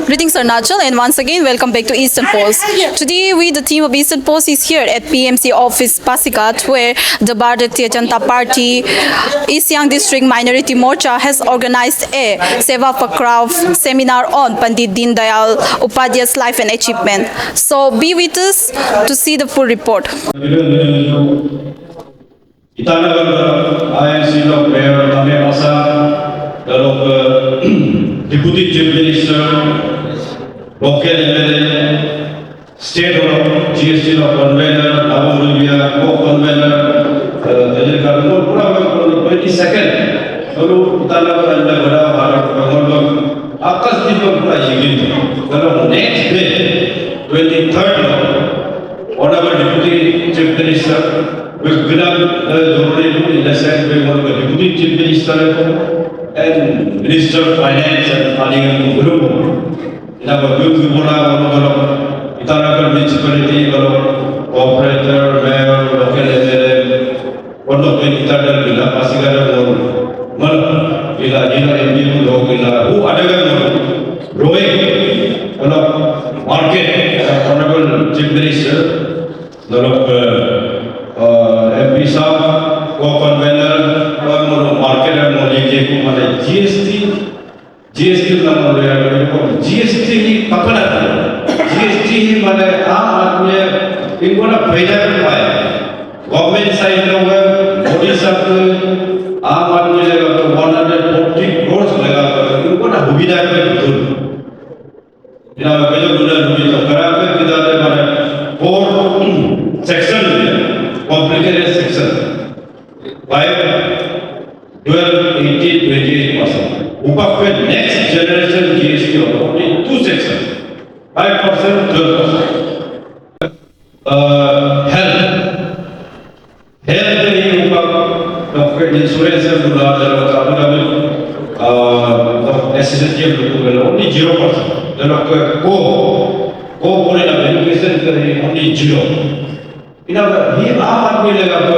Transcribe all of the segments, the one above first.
Greetings Arunachal, and once again welcome back to Eastern Post. Today we, the team of Eastern Post, is here at PMC office Pasikat, where the Bharatiya Janata Party East Siang District Minority Morcha has organized a Seva Pakrav seminar on Pandit Deen Dayal Upadhyay's life and achievement. So be with us to see the full report. Itanagar INC of Mayor Tame Masa, Deputy Chief Minister, local MLA, State of GST Convener, Navamulvia, Co-Convener, the 22nd, Itanagar and the Akas Divan, next day, 23rd, whatever Deputy Chief Minister, with in the sense we want the Deputy Chief Minister and Minister of Finance and Planning Group. In our group, Itanagar Municipality, Operator, Mayor, local MLA, one of the Itanagar Villa, Pasigara, Mal, Villa, MBU, Villa, who other growing, market, Honorable Chief Minister, MP साहब co-convener market and GST number GST ही कपड़ा GST ही माने आम आदमी इनको ना फायदा भी पाए गवर्नमेंट साइड में मोदी साहब आम आदमी लगा तो 140 crores लगा तो इनको ना सुविधा पे दूर इना कहीं दूर दूर तो करा पे किधर माने 4 section complicated section 5, 12, 18, 28%. Upakwe next generation GST of only 2 sections, 5%, 12%. Health he Upakwe insurance and SSG only 0%. Then co education only 0. In our he आदमी लगा तो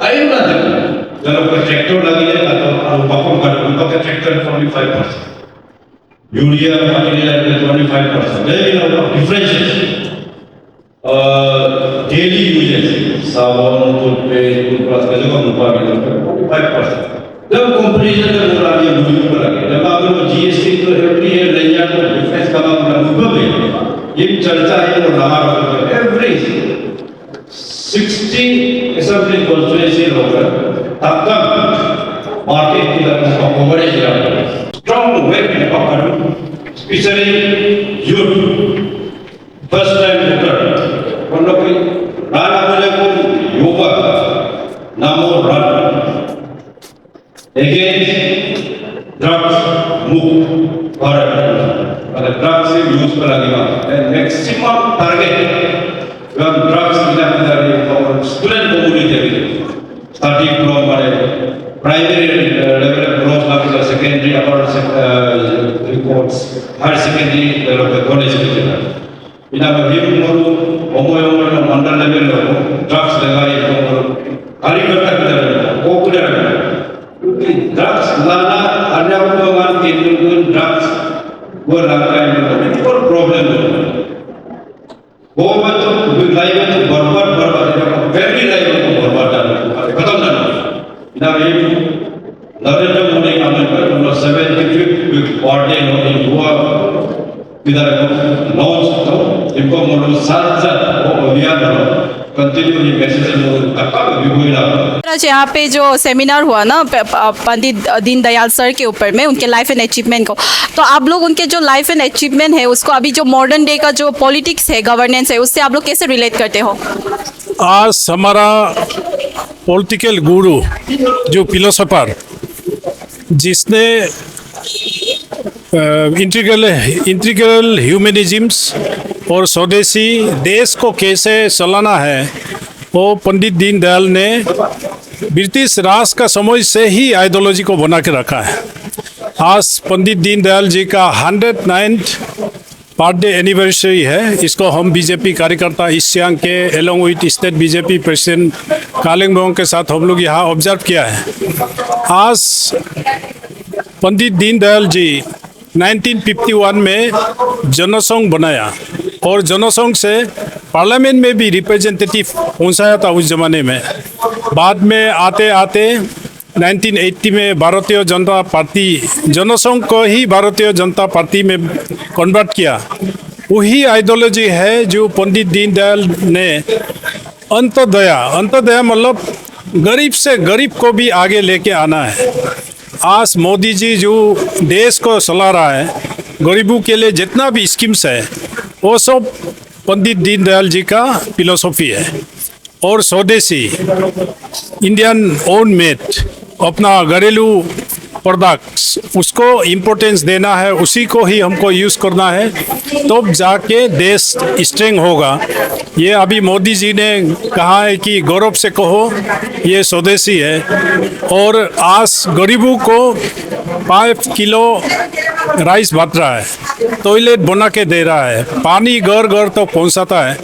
आयु ना देखो जब कोई ट्रैक्टर लगी है तो उपकरण का उपकरण tractor 25% urea fertilizer 25% there is a difference daily uses साबुन टूथपेस्ट टूथब्रश का जो उपकरण 25% जब कंपैरिजन में मुराद ये दूरी पर लगे जब आप लोग जीएसटी तो एवरी ईयर ले जाते हो डिफरेंस का मतलब है ये चर्चा है वो नहा एवरी 60 assembly constituency local तब तक market की तरफ coverage रहा strong way in पकड़ especially youth first time voter उन लोग की राना बोले को योगा नामो रन against drugs मुक्त भारत अगर drugs से use पर लगेगा and maximum target when drugs in student community starting from primary level gross secondary upper reports higher secondary college in our him homo mandal level drugs लगाए कार्यकर्ता की तरह popular drugs लाना अन्य उपमान के drugs वो लगता है और problem वो बच्चों लाइफ में बर्बाद very लाइफ में बर्बाद खत्म ना ना ये नरेंद्र मोदी का मैं उन 75th बर्थडे in Goa इधर लॉन्च तो इनको मोलो साथ वो अभियान कंटिन्यू ये मैसेज मोलो तक भी हुई ना यहाँ पे जो सेमिनार हुआ ना पंडित दीनदयाल सर के ऊपर में उनके लाइफ एंड अचीवमेंट को, तो आप लोग उनके जो लाइफ एंड अचीवमेंट है उसको अभी जो मॉडर्न डे का जो पॉलिटिक्स है गवर्नेंस है उससे आप लोग कैसे रिलेट करते हो? आज हमारा पॉलिटिकल गुरु जो फिलोसोफर जिसने इंटीग्रल ह्यूमनिज्म्स और स्वदेशी देश को कैसे चलाना है वो पंडित दीनदयाल ने ब्रिटिश राज का समय से ही आइडियोलॉजी को बना के रखा है। आज पंडित दीनदयाल जी का 109th बर्थडे एनिवर्सरी है। इसको हम बीजेपी कार्यकर्ता ईस्ट सियांग के along with state BJP president Kalingbong के साथ हम लोग यहाँ ऑब्जर्व किया है। आज पंडित दीनदयाल जी 1951 में जनसंघ बनाया और जनसंघ से पार्लियामेंट में भी रिप्रेजेंटेटिव पहुंचाया था उस जमाने में। बाद में आते आते 1980 में भारतीय जनता पार्टी जनसंघ को ही भारतीय जनता पार्टी में कन्वर्ट किया। वही आइडियोलॉजी है जो पंडित दीनदयाल ने अंत्योदय मतलब गरीब से गरीब को भी आगे लेके आना है। आज मोदी जी जो देश को चला रहा है, गरीबों के लिए जितना भी स्कीम्स है वो सब पंडित दीनदयाल जी का फिलोसॉफी है। और स्वदेशी इंडियन ओन मेड अपना घरेलू प्रोडक्ट्स उसको इम्पोर्टेंस देना है, उसी को ही हमको यूज़ करना है, तो जाके देश स्ट्रेंग होगा। ये अभी मोदी जी ने कहा है कि गौरव से कहो ये स्वदेशी है। और आज गरीबों को 5 किलो राइस बांट रहा है, टॉयलेट बना के दे रहा है, पानी घर घर तो पहुंचाता है।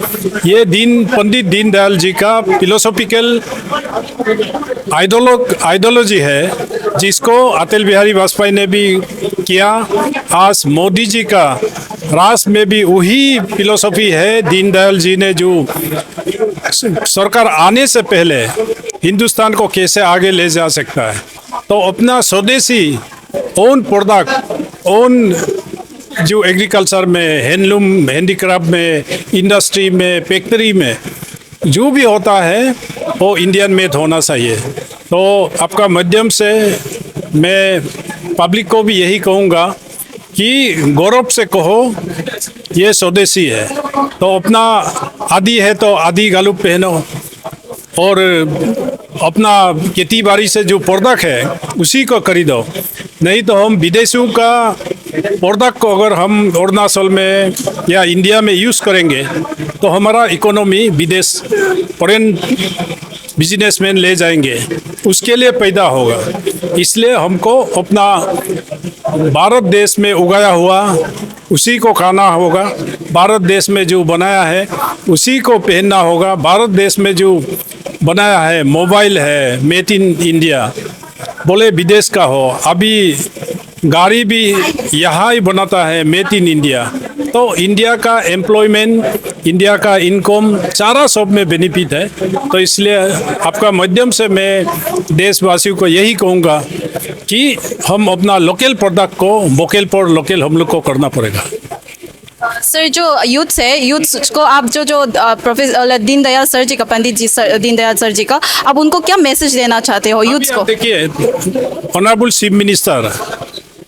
ये पंडित दीनदयाल जी का फिलोसॉफिकल आइडियोलॉजी है जिसको अटल बिहारी वाजपेयी ने भी किया। आज मोदी जी का राष्ट्र में भी वही फिलोसॉफी है। दीनदयाल जी ने जो सरकार आने से पहले हिंदुस्तान को कैसे आगे ले जा सकता है, तो अपना स्वदेशी ओन प्रोडक्ट ओन जो एग्रीकल्चर में, हैंडलूम हैंडीक्राफ्ट में, इंडस्ट्री में, फैक्ट्री में जो भी होता है वो इंडियन मेड होना चाहिए। तो आपका माध्यम से मैं पब्लिक को भी यही कहूँगा कि गौरव से कहो ये स्वदेशी है। तो अपना आदि है तो आदि गालूब पहनो और अपना खेती बाड़ी से जो प्रोडक्ट है उसी को खरीदो। नहीं तो हम विदेशों का प्रोडक्ट को अगर हम अरुणाचल में या इंडिया में यूज़ करेंगे तो हमारा इकोनॉमी विदेश फॉरेन बिजनेसमैन ले जाएंगे, उसके लिए पैदा होगा। इसलिए हमको अपना भारत देश में उगाया हुआ उसी को खाना होगा, भारत देश में जो बनाया है उसी को पहनना होगा। भारत देश में जो बनाया है मोबाइल है मेड इन इंडिया, बोले विदेश का हो, अभी गाड़ी भी यहाँ ही बनाता है मेड इन इंडिया। तो इंडिया का एम्प्लॉयमेंट, इंडिया का इनकम सारा सब में बेनिफिट है। तो इसलिए आपका माध्यम से मैं देशवासियों को यही कहूँगा कि हम अपना लोकल प्रोडक्ट को वोकल फॉर लोकल हम लोग को करना पड़ेगा। सर, जो यूथ है, यूथ को आप जो प्रोफेसर दीनदयाल सर जी का, पंडित जी दीनदयाल सर जी का, आप उनको क्या मैसेज देना चाहते हो यूथ को? देखिए, honourable chief minister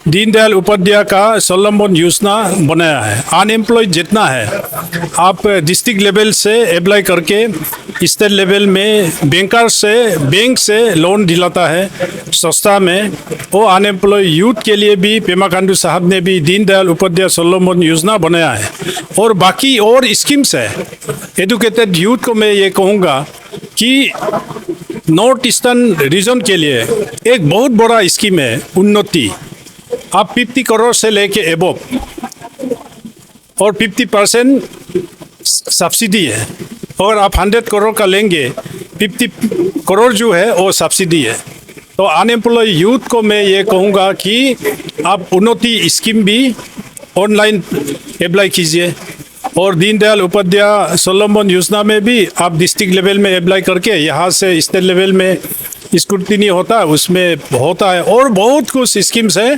Deendayal Upadhyay का स्वावलंबन योजना बनाया है। अनएम्प्लॉयड जितना है आप डिस्ट्रिक्ट लेवल से अप्लाई करके स्टेट लेवल में बैंक से लोन दिलाता है सस्ता में। वो अनएम्प्लॉयड यूथ के लिए भी पेमा खांडू साहब ने भी दीनदयाल उपाध्याय स्वावलंबन योजना बनाया है। और बाकी और स्कीम्स है। एजुकेटेड यूथ को मैं ये कहूँगा कि नॉर्थ ईस्टर्न रीजन के लिए एक बहुत बड़ा स्कीम है उन्नति। आप 50 करोड़ से लेके एबव और 50% सब्सिडी है। और आप 100 करोड़ का लेंगे 50 करोड़ जो है वो सब्सिडी है। तो अनएम्प्लॉय यूथ को मैं ये कहूँगा कि आप उन्नति स्कीम भी ऑनलाइन अप्लाई कीजिए। और दीनदयाल उपाध्याय स्वावलंबन योजना में भी आप डिस्ट्रिक्ट लेवल में अप्लाई करके यहाँ से स्टेट लेवल में स्क्रूटिनी होता है, उसमें होता है। और बहुत कुछ स्कीम्स है।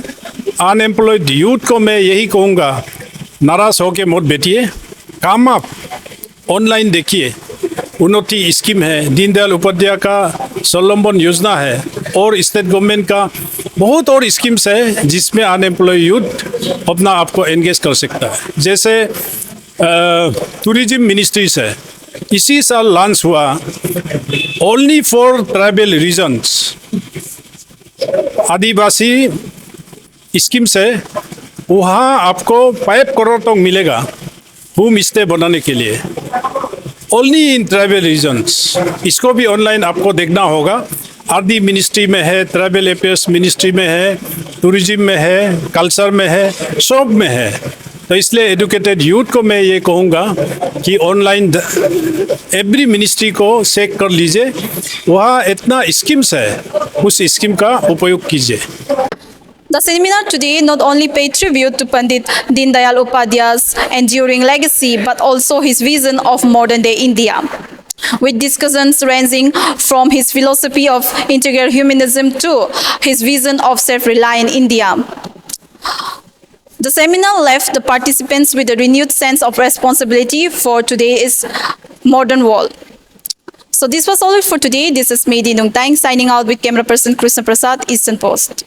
अनएम्प्लॉयड यूथ को मैं यही कहूँगा, नाराज़ होके मत बैठिए, काम आप ऑनलाइन देखिए। उन्नति स्कीम है, दीनदयाल उपाध्याय का स्वावलंबन योजना है और स्टेट गवर्नमेंट का बहुत और स्कीम्स है जिसमें अनएम्प्लॉयड यूथ अपना आपको एंगेज कर सकता है। जैसे टूरिज्म मिनिस्ट्रीज है, इसी साल लॉन्च हुआ ओनली फॉर ट्राइबल रीजन्स, आदिवासी स्कीम्स है। वहाँ आपको 5 करोड़ तक मिलेगा होम स्टे बनाने के लिए, ओनली इन ट्राइबल रीजन्स। इसको भी ऑनलाइन आपको देखना होगा। आदि मिनिस्ट्री में है, ट्राइबल अफेयर्स मिनिस्ट्री में है, टूरिज्म में है, कल्चर में है, सब में है। तो इसलिए एजुकेटेड यूथ को मैं ये कहूँगा कि ऑनलाइन एवरी मिनिस्ट्री को चेक कर लीजिए, वहाँ इतना स्कीम्स है, उस स्कीम का उपयोग कीजिए। The seminar today not only paid tribute to Pandit Deendayal Upadhyay's enduring legacy but also his vision of modern-day India, with discussions ranging from his philosophy of integral humanism to his vision of self-reliant India. The seminar left the participants with a renewed sense of responsibility for today's modern world. So this was all for today. This is Mehdi Nungtang signing out with camera person Krishna Prasad, Eastern Post.